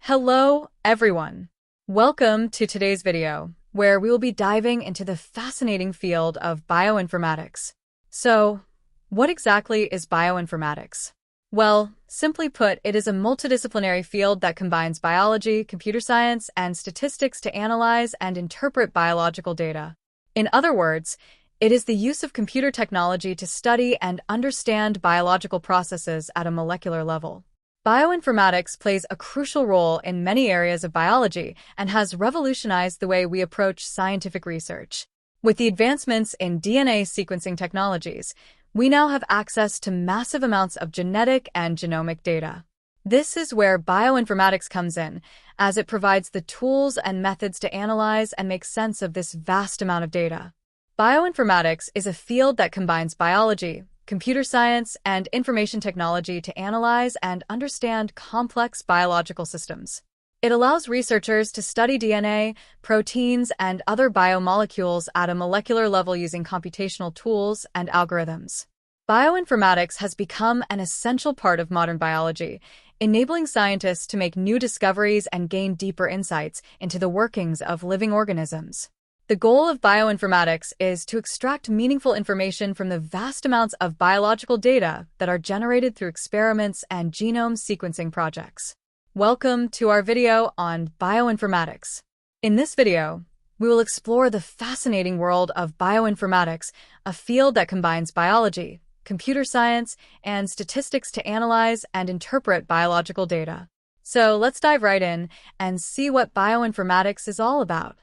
Hello, everyone. Welcome to today's video, where we will be diving into the fascinating field of bioinformatics. So, what exactly is bioinformatics? Well, simply put, it is a multidisciplinary field that combines biology, computer science, and statistics to analyze and interpret biological data. In other words, it is the use of computer technology to study and understand biological processes at a molecular level. Bioinformatics plays a crucial role in many areas of biology and has revolutionized the way we approach scientific research. With the advancements in DNA sequencing technologies, we now have access to massive amounts of genetic and genomic data. This is where bioinformatics comes in, as it provides the tools and methods to analyze and make sense of this vast amount of data. Bioinformatics is a field that combines biology, computer science, and information technology to analyze and understand complex biological systems. It allows researchers to study DNA, proteins, and other biomolecules at a molecular level using computational tools and algorithms. Bioinformatics has become an essential part of modern biology, enabling scientists to make new discoveries and gain deeper insights into the workings of living organisms. The goal of bioinformatics is to extract meaningful information from the vast amounts of biological data that are generated through experiments and genome sequencing projects. Welcome to our video on bioinformatics. In this video, we will explore the fascinating world of bioinformatics, a field that combines biology, computer science, and statistics to analyze and interpret biological data. So let's dive right in and see what bioinformatics is all about.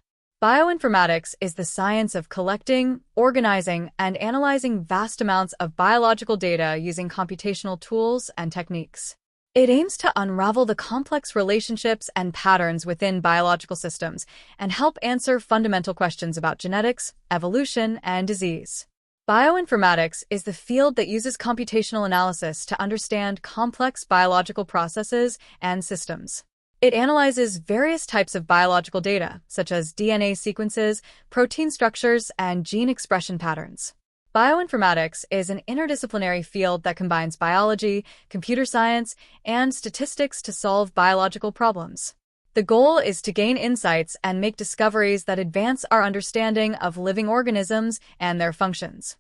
Bioinformatics is the science of collecting, organizing, and analyzing vast amounts of biological data using computational tools and techniques. It aims to unravel the complex relationships and patterns within biological systems and help answer fundamental questions about genetics, evolution, and disease. Bioinformatics is the field that uses computational analysis to understand complex biological processes and systems. It analyzes various types of biological data, such as DNA sequences, protein structures, and gene expression patterns. Bioinformatics is an interdisciplinary field that combines biology, computer science, and statistics to solve biological problems. The goal is to gain insights and make discoveries that advance our understanding of living organisms and their functions.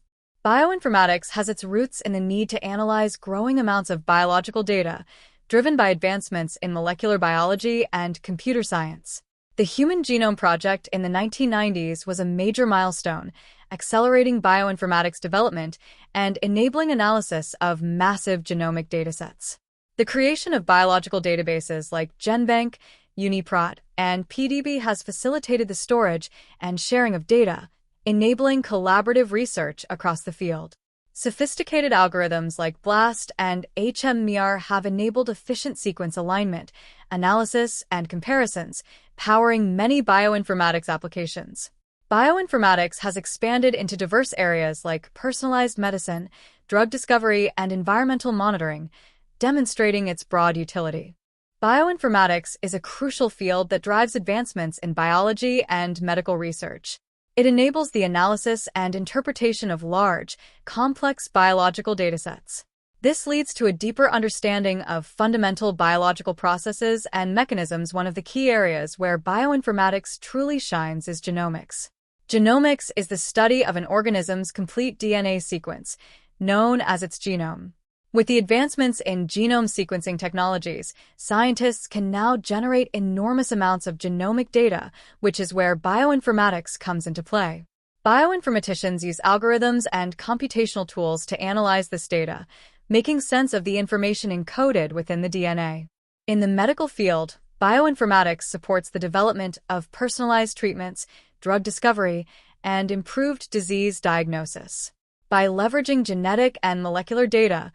Bioinformatics has its roots in the need to analyze growing amounts of biological data, driven by advancements in molecular biology and computer science. The Human Genome Project in the 1990s was a major milestone, accelerating bioinformatics development and enabling analysis of massive genomic datasets. The creation of biological databases like GenBank, UniProt, and PDB has facilitated the storage and sharing of data, enabling collaborative research across the field. Sophisticated algorithms like BLAST and HMER have enabled efficient sequence alignment, analysis, and comparisons, powering many bioinformatics applications. Bioinformatics has expanded into diverse areas like personalized medicine, drug discovery, and environmental monitoring, demonstrating its broad utility. Bioinformatics is a crucial field that drives advancements in biology and medical research. It enables the analysis and interpretation of large, complex biological datasets. This leads to a deeper understanding of fundamental biological processes and mechanisms. One of the key areas where bioinformatics truly shines is genomics. Genomics is the study of an organism's complete DNA sequence, known as its genome. With the advancements in genome sequencing technologies, scientists can now generate enormous amounts of genomic data, which is where bioinformatics comes into play. Bioinformaticians use algorithms and computational tools to analyze this data, making sense of the information encoded within the DNA. In the medical field, bioinformatics supports the development of personalized treatments, drug discovery, and improved disease diagnosis. By leveraging genetic and molecular data,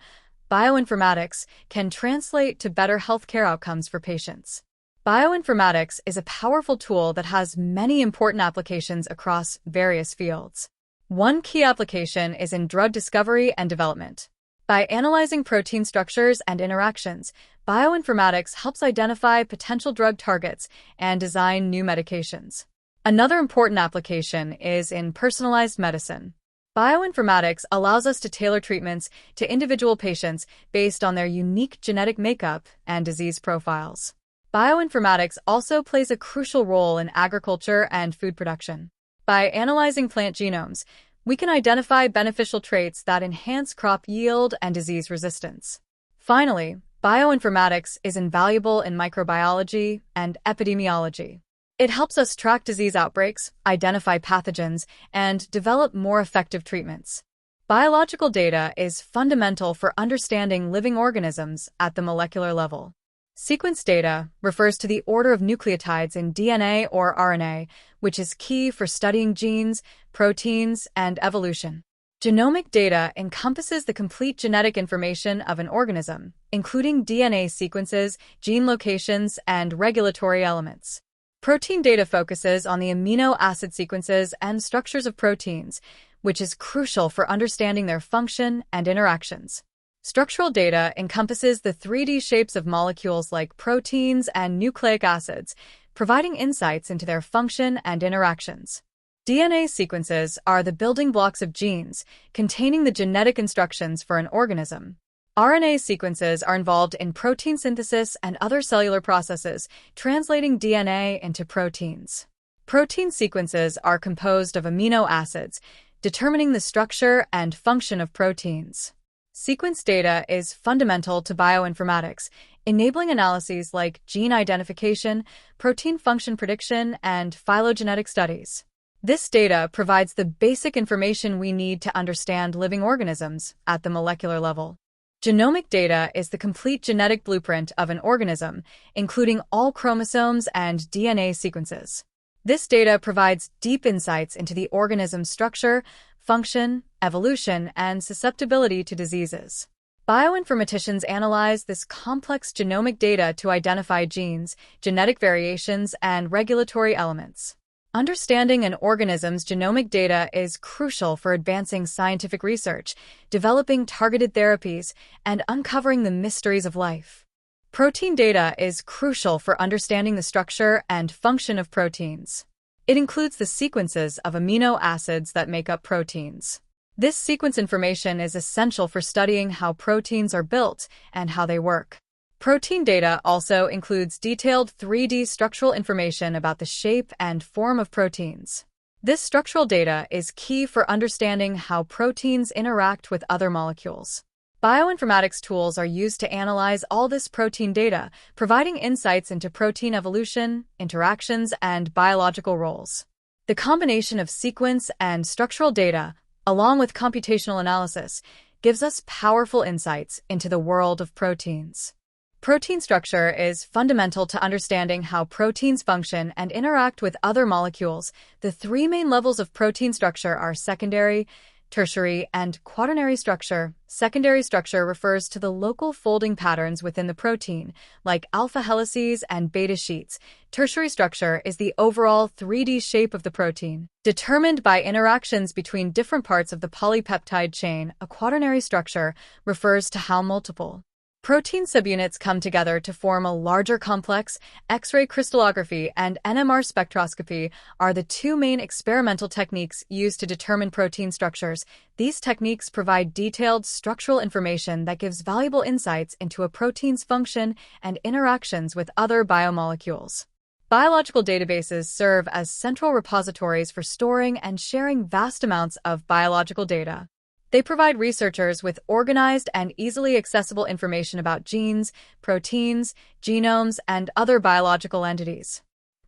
bioinformatics can translate to better healthcare outcomes for patients. Bioinformatics is a powerful tool that has many important applications across various fields. One key application is in drug discovery and development. By analyzing protein structures and interactions, bioinformatics helps identify potential drug targets and design new medications. Another important application is in personalized medicine. Bioinformatics allows us to tailor treatments to individual patients based on their unique genetic makeup and disease profiles. Bioinformatics also plays a crucial role in agriculture and food production. By analyzing plant genomes, we can identify beneficial traits that enhance crop yield and disease resistance. Finally, bioinformatics is invaluable in microbiology and epidemiology. It helps us track disease outbreaks, identify pathogens, and develop more effective treatments. Biological data is fundamental for understanding living organisms at the molecular level. Sequence data refers to the order of nucleotides in DNA or RNA, which is key for studying genes, proteins, and evolution. Genomic data encompasses the complete genetic information of an organism, including DNA sequences, gene locations, and regulatory elements. Protein data focuses on the amino acid sequences and structures of proteins, which is crucial for understanding their function and interactions. Structural data encompasses the 3D shapes of molecules like proteins and nucleic acids, providing insights into their function and interactions. DNA sequences are the building blocks of genes, containing the genetic instructions for an organism. RNA sequences are involved in protein synthesis and other cellular processes, translating DNA into proteins. Protein sequences are composed of amino acids, determining the structure and function of proteins. Sequence data is fundamental to bioinformatics, enabling analyses like gene identification, protein function prediction, and phylogenetic studies. This data provides the basic information we need to understand living organisms at the molecular level. Genomic data is the complete genetic blueprint of an organism, including all chromosomes and DNA sequences. This data provides deep insights into the organism's structure, function, evolution, and susceptibility to diseases. Bioinformaticians analyze this complex genomic data to identify genes, genetic variations, and regulatory elements. Understanding an organism's genomic data is crucial for advancing scientific research, developing targeted therapies, and uncovering the mysteries of life. Protein data is crucial for understanding the structure and function of proteins. It includes the sequences of amino acids that make up proteins. This sequence information is essential for studying how proteins are built and how they work. Protein data also includes detailed 3D structural information about the shape and form of proteins. This structural data is key for understanding how proteins interact with other molecules. Bioinformatics tools are used to analyze all this protein data, providing insights into protein evolution, interactions, and biological roles. The combination of sequence and structural data, along with computational analysis, gives us powerful insights into the world of proteins. Protein structure is fundamental to understanding how proteins function and interact with other molecules. The three main levels of protein structure are secondary, tertiary, and quaternary structure. Secondary structure refers to the local folding patterns within the protein, like alpha helices and beta sheets. Tertiary structure is the overall 3D shape of the protein, determined by interactions between different parts of the polypeptide chain. A quaternary structure refers to how multiple protein subunits come together to form a larger complex. X-ray crystallography and NMR spectroscopy are the two main experimental techniques used to determine protein structures. These techniques provide detailed structural information that gives valuable insights into a protein's function and interactions with other biomolecules. Biological databases serve as central repositories for storing and sharing vast amounts of biological data. They provide researchers with organized and easily accessible information about genes, proteins, genomes, and other biological entities.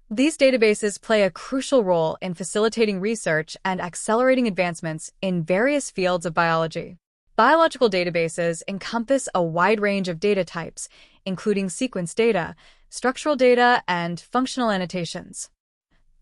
These databases play a crucial role in facilitating research and accelerating advancements in various fields of biology. Biological databases encompass a wide range of data types, including sequence data, structural data, and functional annotations.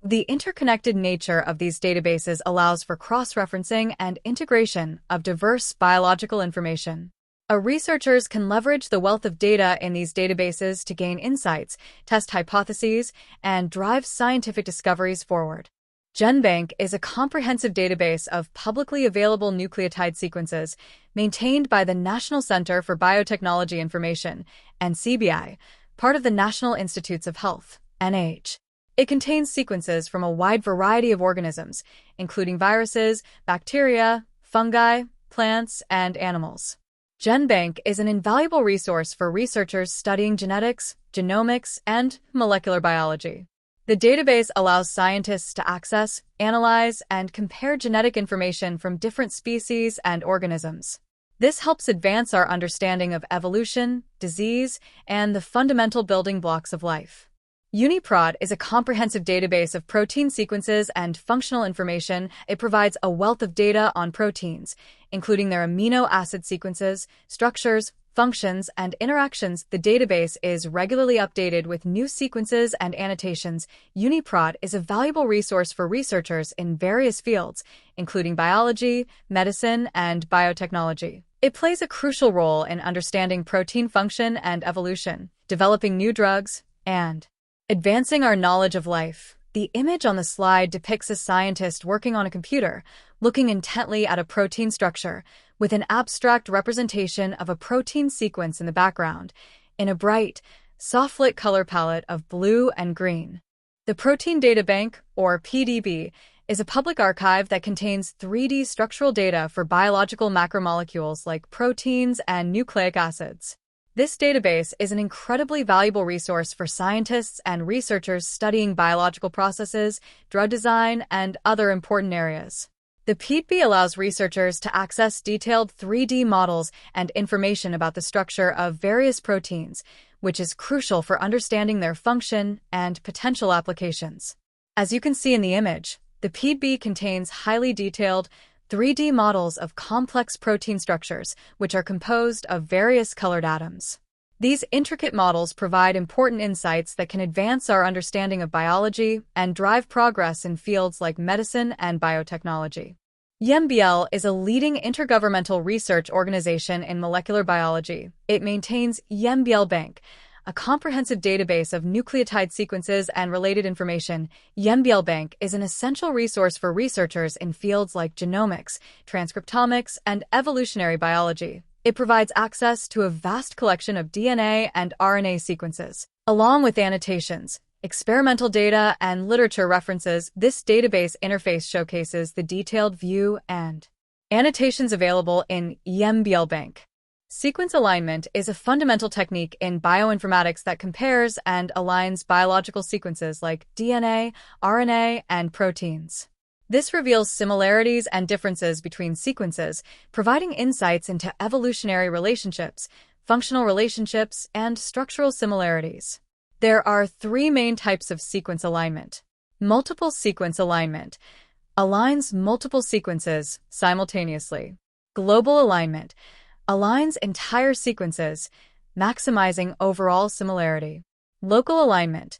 The interconnected nature of these databases allows for cross-referencing and integration of diverse biological information. Researchers can leverage the wealth of data in these databases to gain insights, test hypotheses, and drive scientific discoveries forward. GenBank is a comprehensive database of publicly available nucleotide sequences maintained by the National Center for Biotechnology Information, NCBI, part of the National Institutes of Health, NIH. It contains sequences from a wide variety of organisms, including viruses, bacteria, fungi, plants, and animals. GenBank is an invaluable resource for researchers studying genetics, Genomics, and molecular biology. The database allows scientists to access, analyze, and compare genetic information from different species and organisms. This helps advance our understanding of evolution, disease, and the fundamental building blocks of life. UniProt is a comprehensive database of protein sequences and functional information. It provides a wealth of data on proteins, including their amino acid sequences, structures, functions, and interactions. The database is regularly updated with new sequences and annotations. UniProt is a valuable resource for researchers in various fields, including biology, medicine, and biotechnology. It plays a crucial role in understanding protein function and evolution, developing new drugs, and advancing our knowledge of life. The image on the slide depicts a scientist working on a computer, looking intently at a protein structure, with an abstract representation of a protein sequence in the background, in a bright, soft-lit color palette of blue and green. The Protein Data Bank, or PDB, is a public archive that contains 3D structural data for biological macromolecules like proteins and nucleic acids. This database is an incredibly valuable resource for scientists and researchers studying biological processes, drug design, and other important areas. The PDB allows researchers to access detailed 3D models and information about the structure of various proteins, which is crucial for understanding their function and potential applications. As you can see in the image, the PDB contains highly detailed 3D models of complex protein structures, which are composed of various colored atoms. These intricate models provide important insights that can advance our understanding of biology and drive progress in fields like medicine and biotechnology. YMBL is a leading intergovernmental research organization in molecular biology. It maintains YMBL Bank, a comprehensive database of nucleotide sequences and related information. YMBL Bank is an essential resource for researchers in fields like genomics, transcriptomics, and evolutionary biology. It provides access to a vast collection of DNA and RNA sequences, along with annotations, experimental data, and literature references. This database interface showcases the detailed view and annotations available in YMBL Bank. Sequence alignment is a fundamental technique in bioinformatics that compares and aligns biological sequences like DNA, RNA, and proteins. This reveals similarities and differences between sequences, providing insights into evolutionary relationships, functional relationships, and structural similarities. There are three main types of sequence alignment. Multiple sequence alignment aligns multiple sequences simultaneously. Global alignment aligns entire sequences, maximizing overall similarity. Local alignment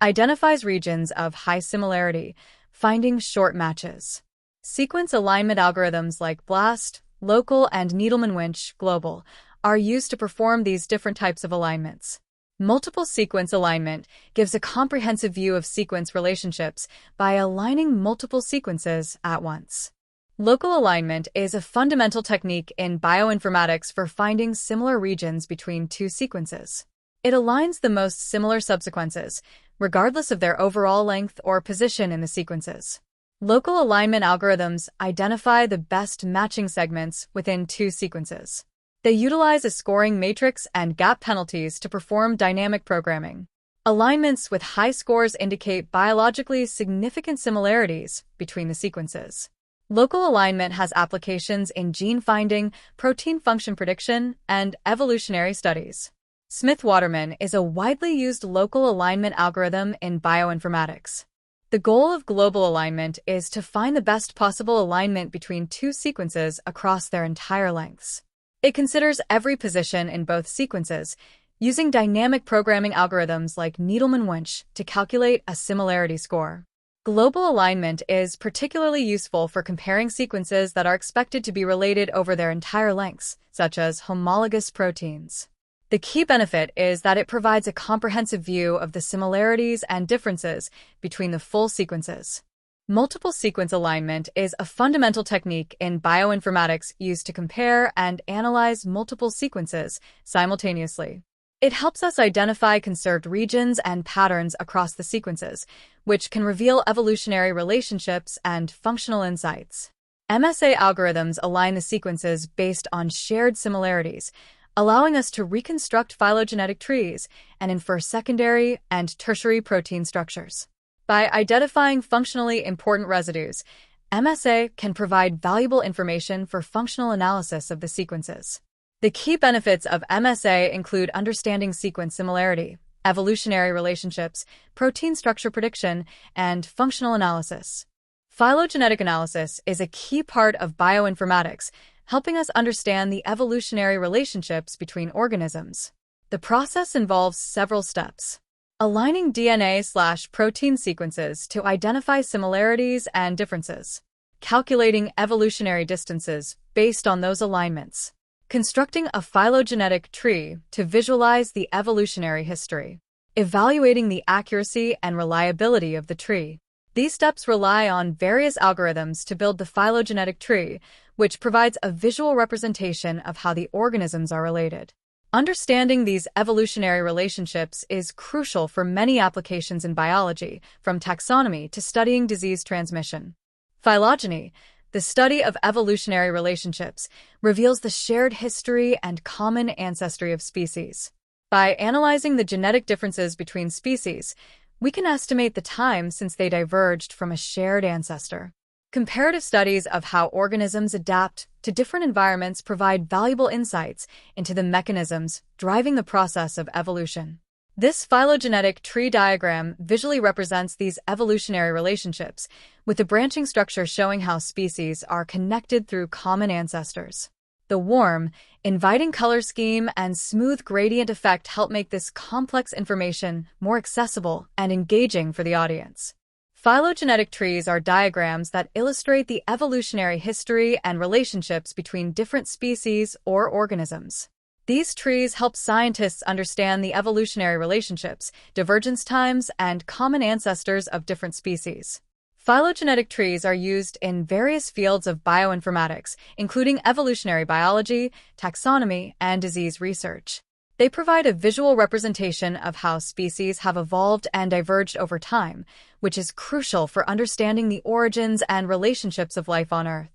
identifies regions of high similarity, finding short matches. Sequence alignment algorithms like BLAST, local, and Needleman-Winch, global, are used to perform these different types of alignments. Multiple sequence alignment gives a comprehensive view of sequence relationships by aligning multiple sequences at once. Local alignment is a fundamental technique in bioinformatics for finding similar regions between two sequences. It aligns the most similar subsequences, regardless of their overall length or position in the sequences. Local alignment algorithms identify the best matching segments within two sequences. They utilize a scoring matrix and gap penalties to perform dynamic programming. Alignments with high scores indicate biologically significant similarities between the sequences. Local alignment has applications in gene finding, protein function prediction, and evolutionary studies. Smith-Waterman is a widely used local alignment algorithm in bioinformatics. The goal of global alignment is to find the best possible alignment between two sequences across their entire lengths. It considers every position in both sequences, using dynamic programming algorithms like Needleman-Winch to calculate a similarity score. Global alignment is particularly useful for comparing sequences that are expected to be related over their entire lengths, such as homologous proteins. The key benefit is that it provides a comprehensive view of the similarities and differences between the full sequences. Multiple sequence alignment is a fundamental technique in bioinformatics used to compare and analyze multiple sequences simultaneously. It helps us identify conserved regions and patterns across the sequences, which can reveal evolutionary relationships and functional insights. MSA algorithms align the sequences based on shared similarities, allowing us to reconstruct phylogenetic trees and infer secondary and tertiary protein structures. By identifying functionally important residues, MSA can provide valuable information for functional analysis of the sequences. The key benefits of MSA include understanding sequence similarity, evolutionary relationships, protein structure prediction, and functional analysis. Phylogenetic analysis is a key part of bioinformatics, helping us understand the evolutionary relationships between organisms. The process involves several steps. Aligning DNA/protein sequences to identify similarities and differences. Calculating evolutionary distances based on those alignments. Constructing a phylogenetic tree to visualize the evolutionary history. Evaluating the accuracy and reliability of the tree. These steps rely on various algorithms to build the phylogenetic tree, which provides a visual representation of how the organisms are related. Understanding these evolutionary relationships is crucial for many applications in biology, from taxonomy to studying disease transmission. Phylogeny, the study of evolutionary relationships, reveals the shared history and common ancestry of species. By analyzing the genetic differences between species, we can estimate the time since they diverged from a shared ancestor. Comparative studies of how organisms adapt to different environments provide valuable insights into the mechanisms driving the process of evolution. This phylogenetic tree diagram visually represents these evolutionary relationships, with the branching structure showing how species are connected through common ancestors. The warm, inviting color scheme and smooth gradient effect help make this complex information more accessible and engaging for the audience. Phylogenetic trees are diagrams that illustrate the evolutionary history and relationships between different species or organisms. These trees help scientists understand the evolutionary relationships, divergence times, and common ancestors of different species. Phylogenetic trees are used in various fields of bioinformatics, including evolutionary biology, taxonomy, and disease research. They provide a visual representation of how species have evolved and diverged over time, which is crucial for understanding the origins and relationships of life on Earth.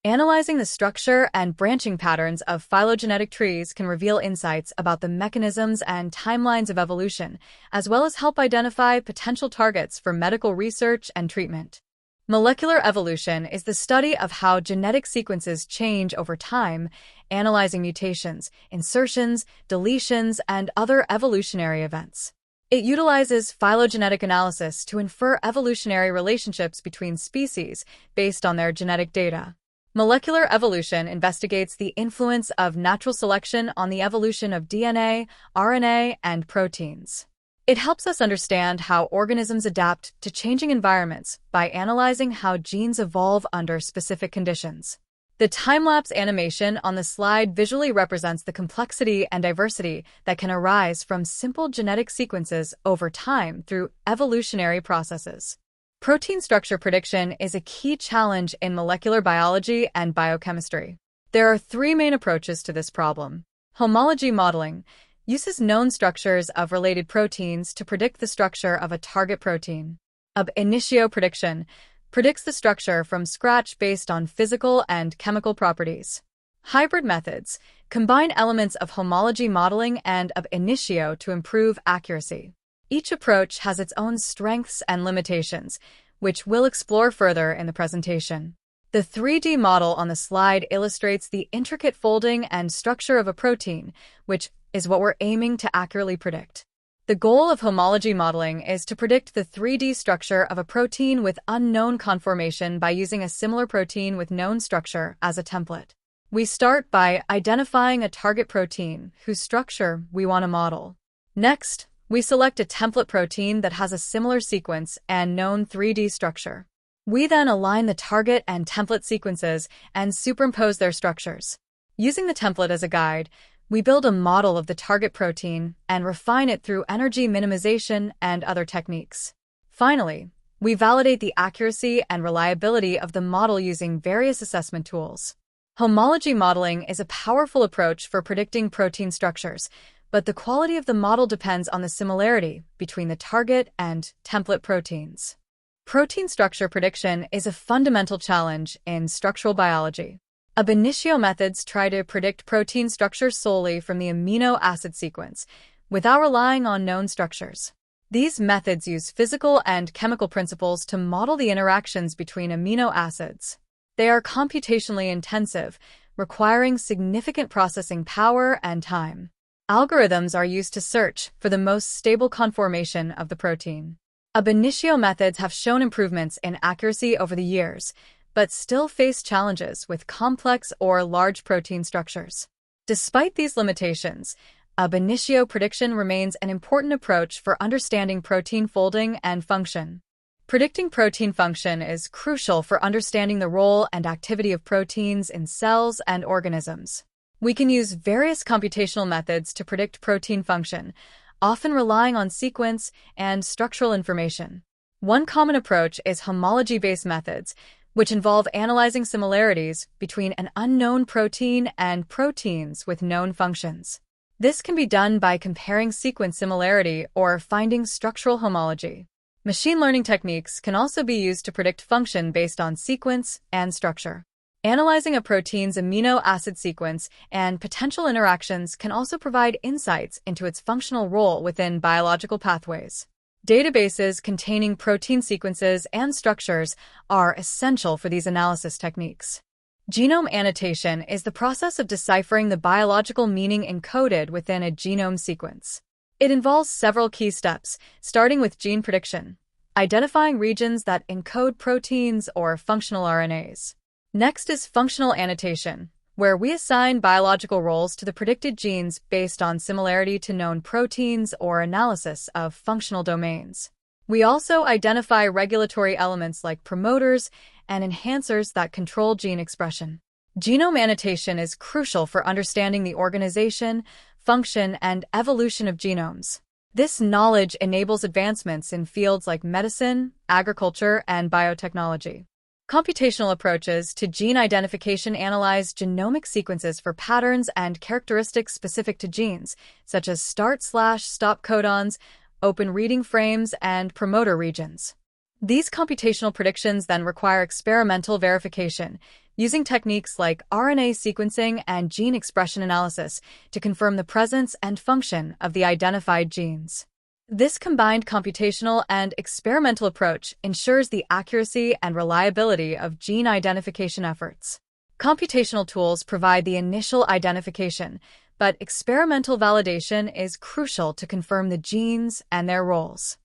Analyzing the structure and branching patterns of phylogenetic trees can reveal insights about the mechanisms and timelines of evolution, as well as help identify potential targets for medical research and treatment. Molecular evolution is the study of how genetic sequences change over time, analyzing mutations, insertions, deletions, and other evolutionary events. It utilizes phylogenetic analysis to infer evolutionary relationships between species based on their genetic data. Molecular evolution investigates the influence of natural selection on the evolution of DNA, RNA, and proteins. It helps us understand how organisms adapt to changing environments by analyzing how genes evolve under specific conditions. The time-lapse animation on the slide visually represents the complexity and diversity that can arise from simple genetic sequences over time through evolutionary processes. Protein structure prediction is a key challenge in molecular biology and biochemistry. There are three main approaches to this problem. Homology modeling uses known structures of related proteins to predict the structure of a target protein. Ab initio prediction predicts the structure from scratch based on physical and chemical properties. Hybrid methods combine elements of homology modeling and ab initio to improve accuracy. Each approach has its own strengths and limitations, which we'll explore further in the presentation. The 3D model on the slide illustrates the intricate folding and structure of a protein, which is what we're aiming to accurately predict. The goal of homology modeling is to predict the 3D structure of a protein with unknown conformation by using a similar protein with known structure as a template. We start by identifying a target protein whose structure we want to model. Next, we select a template protein that has a similar sequence and known 3D structure. We then align the target and template sequences and superimpose their structures. Using the template as a guide, we build a model of the target protein and refine it through energy minimization and other techniques. Finally, we validate the accuracy and reliability of the model using various assessment tools. Homology modeling is a powerful approach for predicting protein structures, but the quality of the model depends on the similarity between the target and template proteins. Protein structure prediction is a fundamental challenge in structural biology. Ab initio methods try to predict protein structure solely from the amino acid sequence, without relying on known structures. These methods use physical and chemical principles to model the interactions between amino acids. They are computationally intensive, requiring significant processing power and time. Algorithms are used to search for the most stable conformation of the protein. Ab initio methods have shown improvements in accuracy over the years, but still face challenges with complex or large protein structures. Despite these limitations, ab initio prediction remains an important approach for understanding protein folding and function. Predicting protein function is crucial for understanding the role and activity of proteins in cells and organisms. We can use various computational methods to predict protein function, often relying on sequence and structural information. One common approach is homology-based methods, which involve analyzing similarities between an unknown protein and proteins with known functions. This can be done by comparing sequence similarity or finding structural homology. Machine learning techniques can also be used to predict function based on sequence and structure. Analyzing a protein's amino acid sequence and potential interactions can also provide insights into its functional role within biological pathways. Databases containing protein sequences and structures are essential for these analysis techniques. Genome annotation is the process of deciphering the biological meaning encoded within a genome sequence. It involves several key steps, starting with gene prediction, identifying regions that encode proteins or functional RNAs. Next is functional annotation, where we assign biological roles to the predicted genes based on similarity to known proteins or analysis of functional domains. We also identify regulatory elements like promoters and enhancers that control gene expression. Genome annotation is crucial for understanding the organization, function, and evolution of genomes. This knowledge enables advancements in fields like medicine, agriculture, and biotechnology. Computational approaches to gene identification analyze genomic sequences for patterns and characteristics specific to genes, such as start/stop codons, open reading frames, and promoter regions. These computational predictions then require experimental verification, using techniques like RNA sequencing and gene expression analysis to confirm the presence and function of the identified genes. This combined computational and experimental approach ensures the accuracy and reliability of gene identification efforts. Computational tools provide the initial identification, but experimental validation is crucial to confirm the genes and their roles.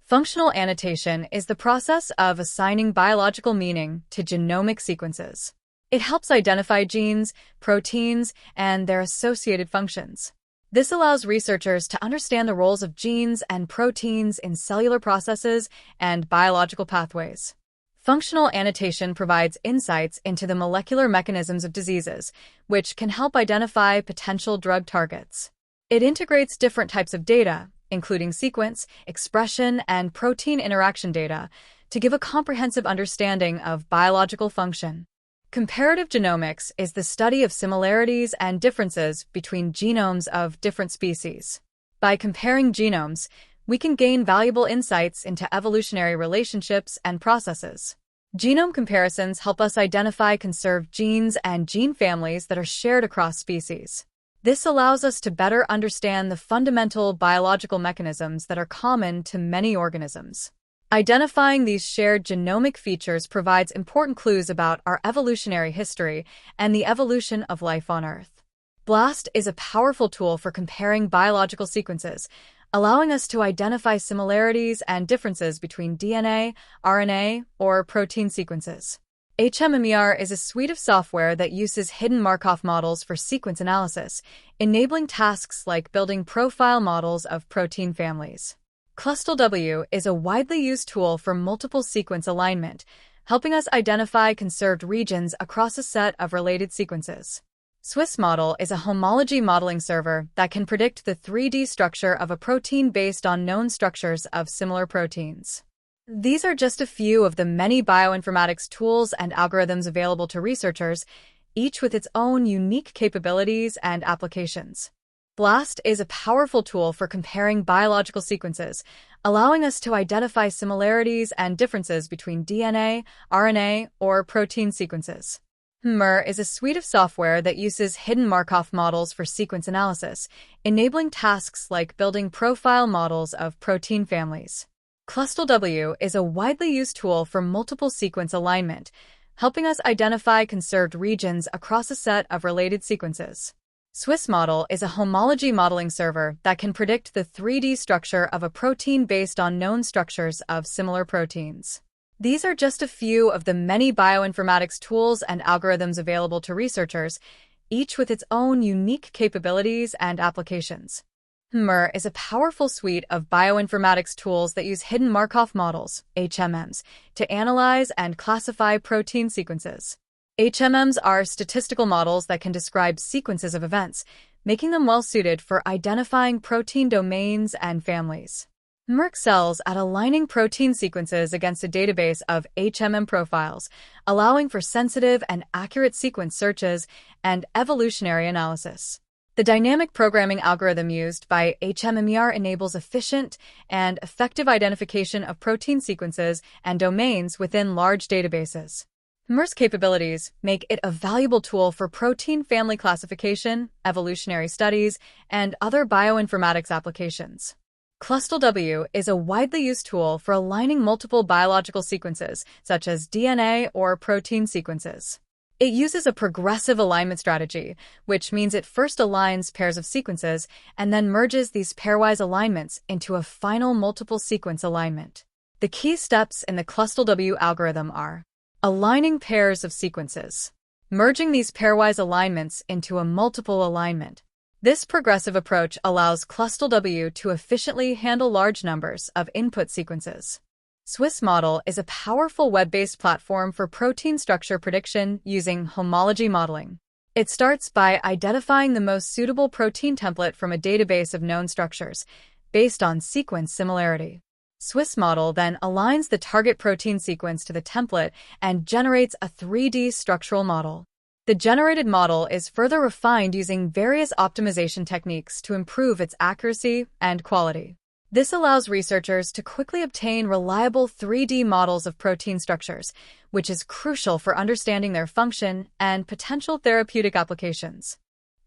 Functional annotation is the process of assigning biological meaning to genomic sequences. It helps identify genes, proteins, and their associated functions. This allows researchers to understand the roles of genes and proteins in cellular processes and biological pathways. Functional annotation provides insights into the molecular mechanisms of diseases, which can help identify potential drug targets. It integrates different types of data, including sequence, expression, and protein interaction data, to give a comprehensive understanding of biological function. Comparative genomics is the study of similarities and differences between genomes of different species. By comparing genomes, we can gain valuable insights into evolutionary relationships and processes. Genome comparisons help us identify conserved genes and gene families that are shared across species. This allows us to better understand the fundamental biological mechanisms that are common to many organisms. Identifying these shared genomic features provides important clues about our evolutionary history and the evolution of life on Earth. BLAST is a powerful tool for comparing biological sequences, allowing us to identify similarities and differences between DNA, RNA, or protein sequences. HMMER is a suite of software that uses hidden Markov models for sequence analysis, enabling tasks like building profile models of protein families. ClustalW is a widely used tool for multiple sequence alignment, helping us identify conserved regions across a set of related sequences. SwissModel is a homology modeling server that can predict the 3D structure of a protein based on known structures of similar proteins. These are just a few of the many bioinformatics tools and algorithms available to researchers, each with its own unique capabilities and applications. BLAST is a powerful tool for comparing biological sequences, allowing us to identify similarities and differences between DNA, RNA, or protein sequences. MER is a suite of software that uses hidden Markov models for sequence analysis, enabling tasks like building profile models of protein families. ClustalW is a widely used tool for multiple sequence alignment, helping us identify conserved regions across a set of related sequences. SwissModel is a homology modeling server that can predict the 3D structure of a protein based on known structures of similar proteins. These are just a few of the many bioinformatics tools and algorithms available to researchers, each with its own unique capabilities and applications. MER is a powerful suite of bioinformatics tools that use hidden Markov models, HMMs, to analyze and classify protein sequences. HMMs are statistical models that can describe sequences of events, making them well-suited for identifying protein domains and families. MER excels at aligning protein sequences against a database of HMM profiles, allowing for sensitive and accurate sequence searches and evolutionary analysis. The dynamic programming algorithm used by HMMER enables efficient and effective identification of protein sequences and domains within large databases. MER's capabilities make it a valuable tool for protein family classification, evolutionary studies, and other bioinformatics applications. ClustalW is a widely used tool for aligning multiple biological sequences, such as DNA or protein sequences. It uses a progressive alignment strategy, which means it first aligns pairs of sequences and then merges these pairwise alignments into a final multiple sequence alignment. The key steps in the ClustalW algorithm are aligning pairs of sequences, merging these pairwise alignments into a multiple alignment. This progressive approach allows ClustalW to efficiently handle large numbers of input sequences. SwissModel is a powerful web-based platform for protein structure prediction using homology modeling. It starts by identifying the most suitable protein template from a database of known structures, based on sequence similarity. SwissModel then aligns the target protein sequence to the template and generates a 3D structural model. The generated model is further refined using various optimization techniques to improve its accuracy and quality. This allows researchers to quickly obtain reliable 3D models of protein structures, which is crucial for understanding their function and potential therapeutic applications.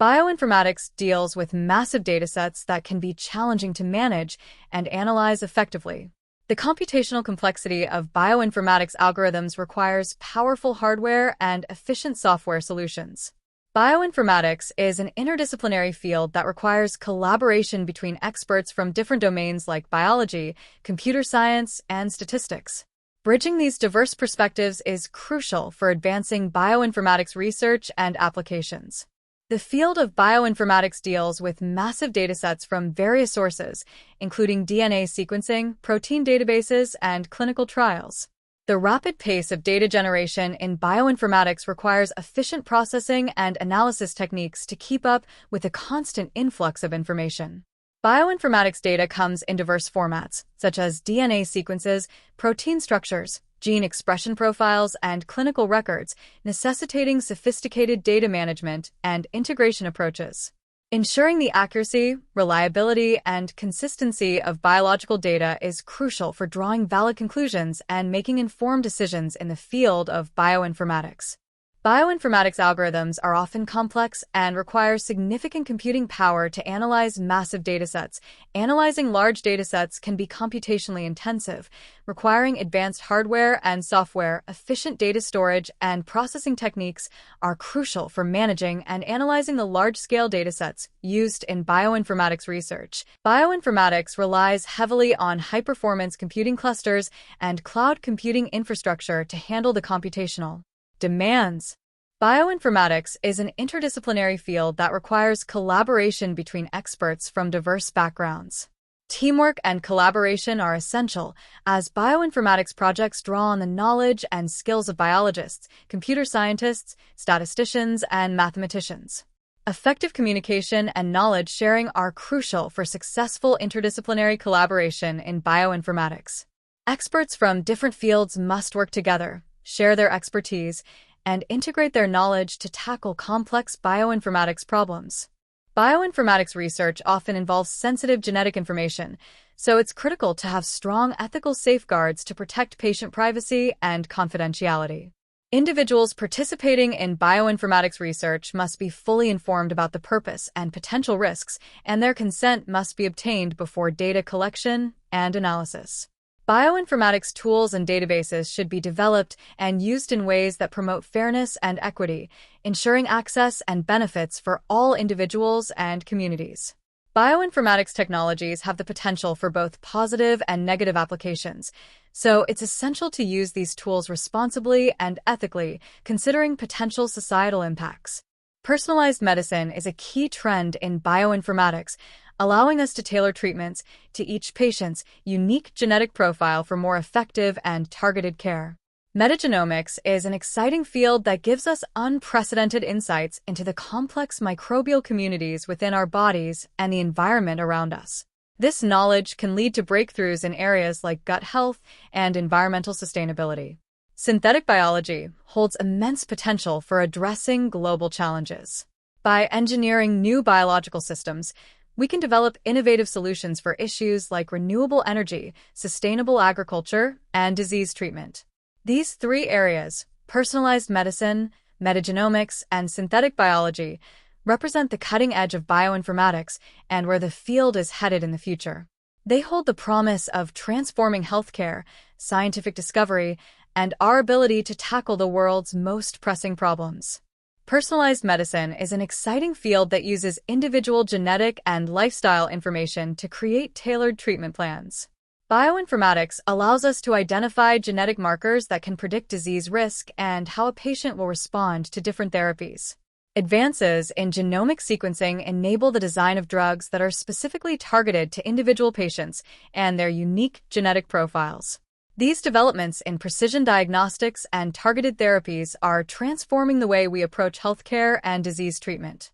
Bioinformatics deals with massive datasets that can be challenging to manage and analyze effectively. The computational complexity of bioinformatics algorithms requires powerful hardware and efficient software solutions. Bioinformatics is an interdisciplinary field that requires collaboration between experts from different domains like biology, computer science, and statistics. Bridging these diverse perspectives is crucial for advancing bioinformatics research and applications. The field of bioinformatics deals with massive datasets from various sources, including DNA sequencing, protein databases, and clinical trials. The rapid pace of data generation in bioinformatics requires efficient processing and analysis techniques to keep up with a constant influx of information. Bioinformatics data comes in diverse formats, such as DNA sequences, protein structures, gene expression profiles, and clinical records, necessitating sophisticated data management and integration approaches. Ensuring the accuracy, reliability, and consistency of biological data is crucial for drawing valid conclusions and making informed decisions in the field of bioinformatics. Bioinformatics algorithms are often complex and require significant computing power to analyze massive datasets. Analyzing large datasets can be computationally intensive, requiring advanced hardware and software. Efficient data storage and processing techniques are crucial for managing and analyzing the large-scale datasets used in bioinformatics research. Bioinformatics relies heavily on high-performance computing clusters and cloud computing infrastructure to handle the computational demands. Bioinformatics is an interdisciplinary field that requires collaboration between experts from diverse backgrounds. Teamwork and collaboration are essential, as bioinformatics projects draw on the knowledge and skills of biologists, computer scientists, statisticians, and mathematicians. Effective communication and knowledge sharing are crucial for successful interdisciplinary collaboration in bioinformatics. Experts from different fields must work together, share their expertise, and integrate their knowledge to tackle complex bioinformatics problems. Bioinformatics research often involves sensitive genetic information, so it's critical to have strong ethical safeguards to protect patient privacy and confidentiality. Individuals participating in bioinformatics research must be fully informed about the purpose and potential risks, and their consent must be obtained before data collection and analysis. Bioinformatics tools and databases should be developed and used in ways that promote fairness and equity, ensuring access and benefits for all individuals and communities. Bioinformatics technologies have the potential for both positive and negative applications, so it's essential to use these tools responsibly and ethically, considering potential societal impacts. Personalized medicine is a key trend in bioinformatics, allowing us to tailor treatments to each patient's unique genetic profile for more effective and targeted care. Metagenomics is an exciting field that gives us unprecedented insights into the complex microbial communities within our bodies and the environment around us. This knowledge can lead to breakthroughs in areas like gut health and environmental sustainability. Synthetic biology holds immense potential for addressing global challenges. By engineering new biological systems, we can develop innovative solutions for issues like renewable energy, sustainable agriculture, and disease treatment. These three areas, personalized medicine, metagenomics, and synthetic biology, represent the cutting edge of bioinformatics and where the field is headed in the future. They hold the promise of transforming healthcare, scientific discovery, and our ability to tackle the world's most pressing problems. Personalized medicine is an exciting field that uses individual genetic and lifestyle information to create tailored treatment plans. Bioinformatics allows us to identify genetic markers that can predict disease risk and how a patient will respond to different therapies. Advances in genomic sequencing enable the design of drugs that are specifically targeted to individual patients and their unique genetic profiles. These developments in precision diagnostics and targeted therapies are transforming the way we approach healthcare and disease treatment.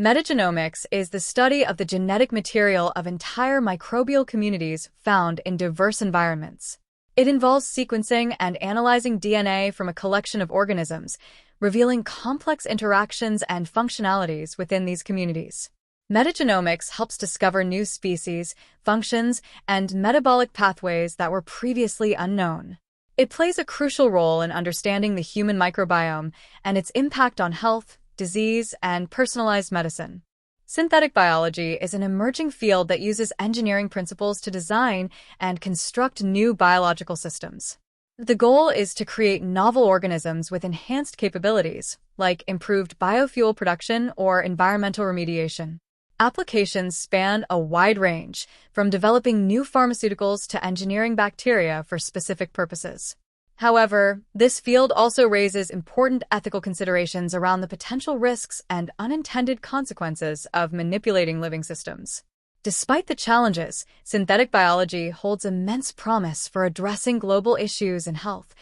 Metagenomics is the study of the genetic material of entire microbial communities found in diverse environments. It involves sequencing and analyzing DNA from a collection of organisms, revealing complex interactions and functionalities within these communities. Metagenomics helps discover new species, functions, and metabolic pathways that were previously unknown. It plays a crucial role in understanding the human microbiome and its impact on health, disease, and personalized medicine. Synthetic biology is an emerging field that uses engineering principles to design and construct new biological systems. The goal is to create novel organisms with enhanced capabilities, like improved biofuel production or environmental remediation. Applications span a wide range, from developing new pharmaceuticals to engineering bacteria for specific purposes. However, this field also raises important ethical considerations around the potential risks and unintended consequences of manipulating living systems. Despite the challenges, synthetic biology holds immense promise for addressing global issues in health,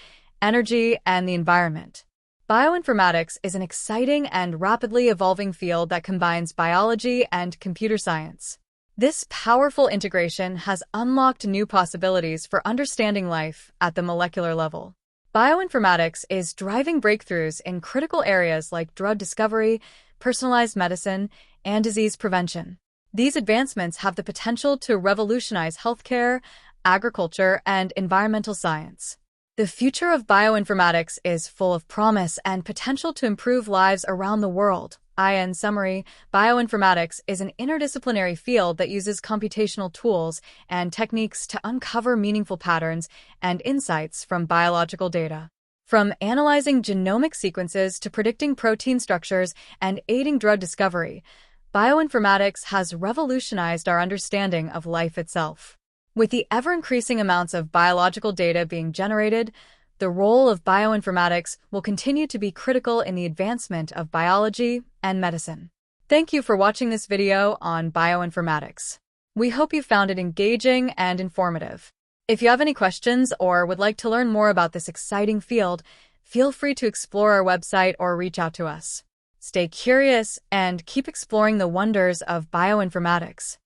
energy, and the environment. Bioinformatics is an exciting and rapidly evolving field that combines biology and computer science. This powerful integration has unlocked new possibilities for understanding life at the molecular level. Bioinformatics is driving breakthroughs in critical areas like drug discovery, personalized medicine, and disease prevention. These advancements have the potential to revolutionize healthcare, agriculture, and environmental science. The future of bioinformatics is full of promise and potential to improve lives around the world. In summary, bioinformatics is an interdisciplinary field that uses computational tools and techniques to uncover meaningful patterns and insights from biological data. From analyzing genomic sequences to predicting protein structures and aiding drug discovery, bioinformatics has revolutionized our understanding of life itself. With the ever-increasing amounts of biological data being generated, the role of bioinformatics will continue to be critical in the advancement of biology and medicine. Thank you for watching this video on bioinformatics. We hope you found it engaging and informative. If you have any questions or would like to learn more about this exciting field, feel free to explore our website or reach out to us. Stay curious and keep exploring the wonders of bioinformatics.